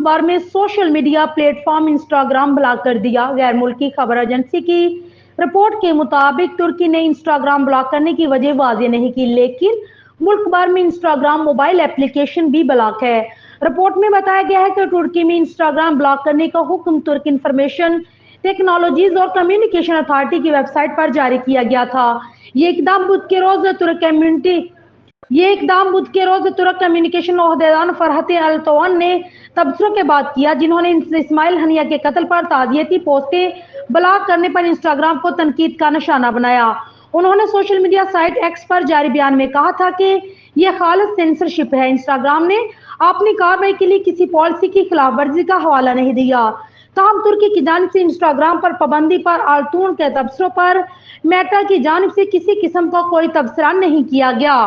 بار میں social media plate form Instagram block کر دیا۔ غیر ملکی خبر ایجنسی کی رپورٹ کے مطابق ترکی نے انسٹاگرام بلاک کرنے کی وجہ واضح نہیں کی، لیکن ملک بھر میں انسٹاگرام موبائل اپلیکیشن بھی بلاک ہے۔ رپورٹ میں بتایا گیا ہے کہ ترکی میں انسٹاگرام بلاک کرنے کا حکم ترک انفارمیشن ٹیکنالوجیز اور کمیونیکیشن اتھارٹی کی ویب سائٹ پر جاری کیا گیا تھا۔ یہ اقدام بدھ کے روز ترک کمیونیکیشن عہدیدار فرحت التوان نے تبصروں کے بعد کیا، جنہوں نے اسماعیل ہنیہ کے قتل پر تعزیتی پوسٹیں بلاک کرنے پر انسٹاگرام کو تنقید کا نشانہ بنایا۔ انہوں نے سوشل میڈیا سائٹ ایکس پر جاری بیان میں کہا تھا کہ یہ خالص سینسرشپ ہے۔ انسٹاگرام نے اپنی کارروائی کے لیے کسی پالیسی کی خلاف ورزی کا حوالہ نہیں دیا، تاہم ترکی کی جانب سے انسٹاگرام پر پابندی پر آلتون کے تبصروں پر میٹا کی جانب سے کسی قسم کا کوئی تبصرہ نہیں کیا گیا۔